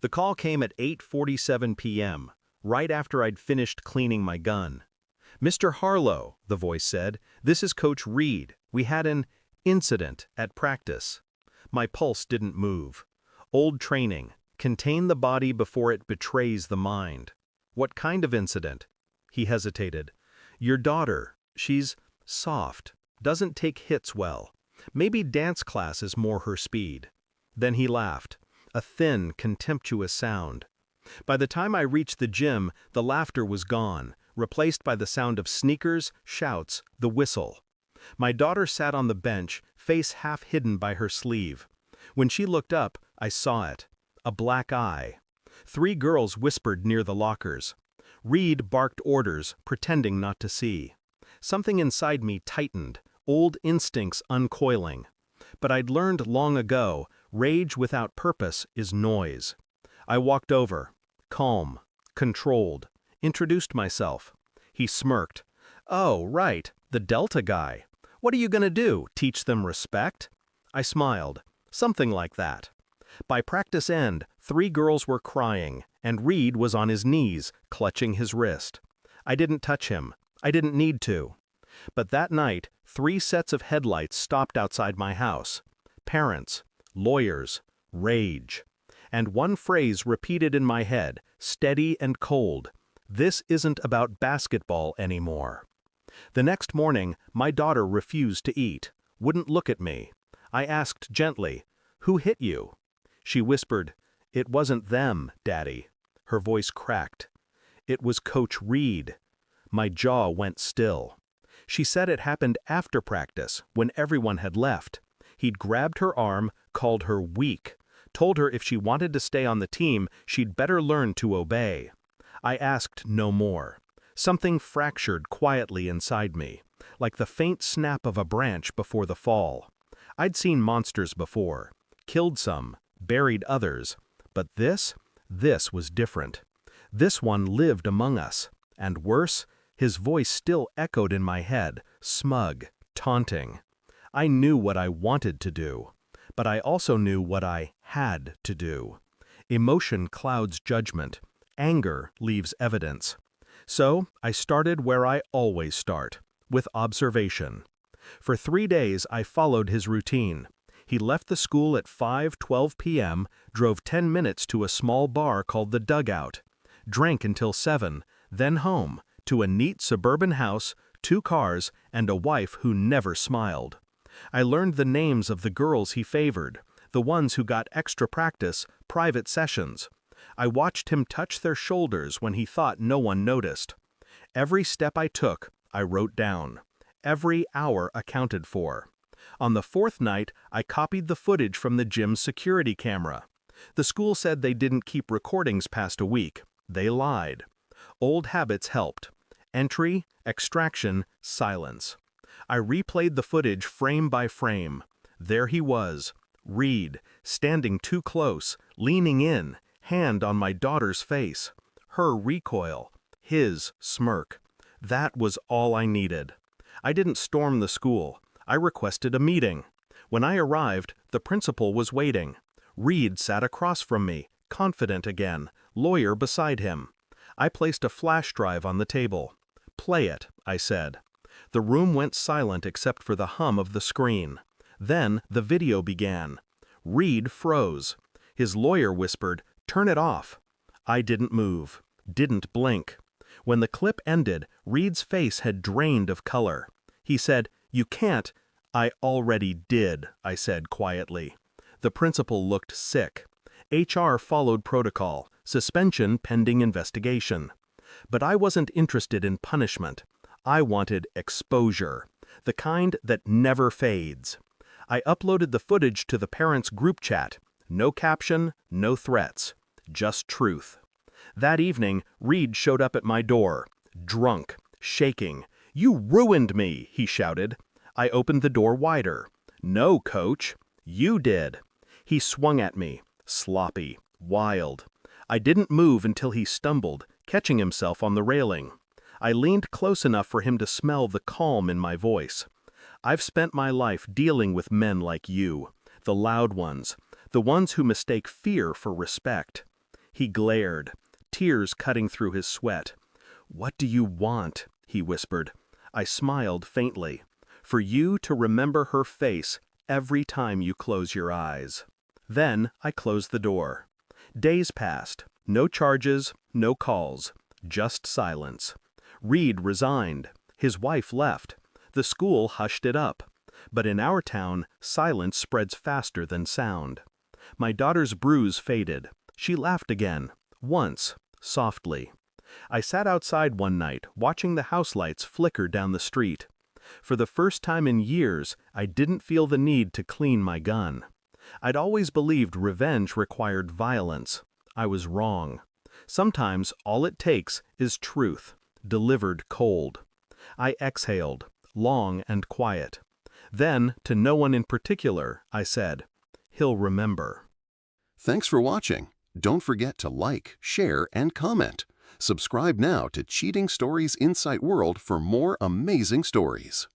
The call came at 8:47 p.m., right after I'd finished cleaning my gun. "Mr. Harlow," the voice said, "this is Coach Reed. We had an incident at practice." My pulse didn't move. Old training: contain the body before it betrays the mind. "What kind of incident?" He hesitated. "Your daughter, she's soft, doesn't take hits well. Maybe dance class is more her speed." Then he laughed, a thin, contemptuous sound. By the time I reached the gym, the laughter was gone, replaced by the sound of sneakers, shouts, the whistle. My daughter sat on the bench, face half hidden by her sleeve. When she looked up, I saw it. A black eye. 3 girls whispered near the lockers. Reed barked orders, pretending not to see. Something inside me tightened, old instincts uncoiling. But I'd learned long ago, rage without purpose is noise. I walked over, calm, controlled, introduced myself. He smirked. "Oh, right, the Delta guy. What are you gonna do, teach them respect?" I smiled. "Something like that." By practice end, 3 girls were crying, and Reed was on his knees, clutching his wrist. I didn't touch him. I didn't need to. But that night, 3 sets of headlights stopped outside my house. Parents, lawyers, rage. And one phrase repeated in my head, steady and cold: "This isn't about basketball anymore." The next morning, my daughter refused to eat, wouldn't look at me. I asked gently, "Who hit you?" She whispered, "It wasn't them, Daddy." Her voice cracked. "It was Coach Reed." My jaw went still. She said it happened after practice, when everyone had left. He'd grabbed her arm, called her weak, told her if she wanted to stay on the team, she'd better learn to obey. I asked no more. Something fractured quietly inside me, like the faint snap of a branch before the fall. I'd seen monsters before, killed some, buried others, but this was different. This one lived among us, and worse, his voice still echoed in my head, smug, taunting. I knew what I wanted to do, but I also knew what I had to do. Emotion clouds judgment. Anger leaves evidence. So I started where I always start, with observation. For 3 days I followed his routine. He left the school at 5:12 p.m., drove 10 minutes to a small bar called the Dugout, drank until 7, then home, to a neat suburban house, 2 cars, and a wife who never smiled. I learned the names of the girls he favored, the ones who got extra practice, private sessions. I watched him touch their shoulders when he thought no one noticed. Every step I took, I wrote down. Every hour accounted for. On the 4th night, I copied the footage from the gym's security camera. The school said they didn't keep recordings past a week. They lied. Old habits helped. Entry, extraction, silence. I replayed the footage frame by frame. There he was, Reed, standing too close, leaning in, hand on my daughter's face. Her recoil, his smirk. That was all I needed. I didn't storm the school. I requested a meeting. When I arrived, the principal was waiting. Reed sat across from me, confident again, lawyer beside him. I placed a flash drive on the table. "Play it," I said. The room went silent except for the hum of the screen. Then the video began. Reed froze. His lawyer whispered, "Turn it off." I didn't move, didn't blink. When the clip ended, Reed's face had drained of color. He said, "You can't." "I already did," I said quietly. The principal looked sick. HR followed protocol, suspension pending investigation. But I wasn't interested in punishment. I wanted exposure, the kind that never fades. I uploaded the footage to the parents' group chat. No caption, no threats, just truth. That evening, Reed showed up at my door, drunk, shaking. "You ruined me," he shouted. I opened the door wider. "No, coach, you did." He swung at me, sloppy, wild. I didn't move until he stumbled, catching himself on the railing. I leaned close enough for him to smell the calm in my voice. "I've spent my life dealing with men like you, the loud ones, the ones who mistake fear for respect." He glared, tears cutting through his sweat. "What do you want?" he whispered. I smiled faintly. "For you to remember her face every time you close your eyes." Then I closed the door. Days passed. No charges, no calls. Just silence. Reed resigned. His wife left. The school hushed it up. But in our town, silence spreads faster than sound. My daughter's bruise faded. She laughed again. Once. Softly. I sat outside one night, watching the house lights flicker down the street. For the first time in years, I didn't feel the need to clean my gun. I'd always believed revenge required violence. I was wrong. Sometimes all it takes is truth, delivered cold. I exhaled, long and quiet. Then, to no one in particular, I said, "He'll remember." Thanks for watching. Don't forget to like, share, and comment. Subscribe now to Cheating Stories Insight World for more amazing stories.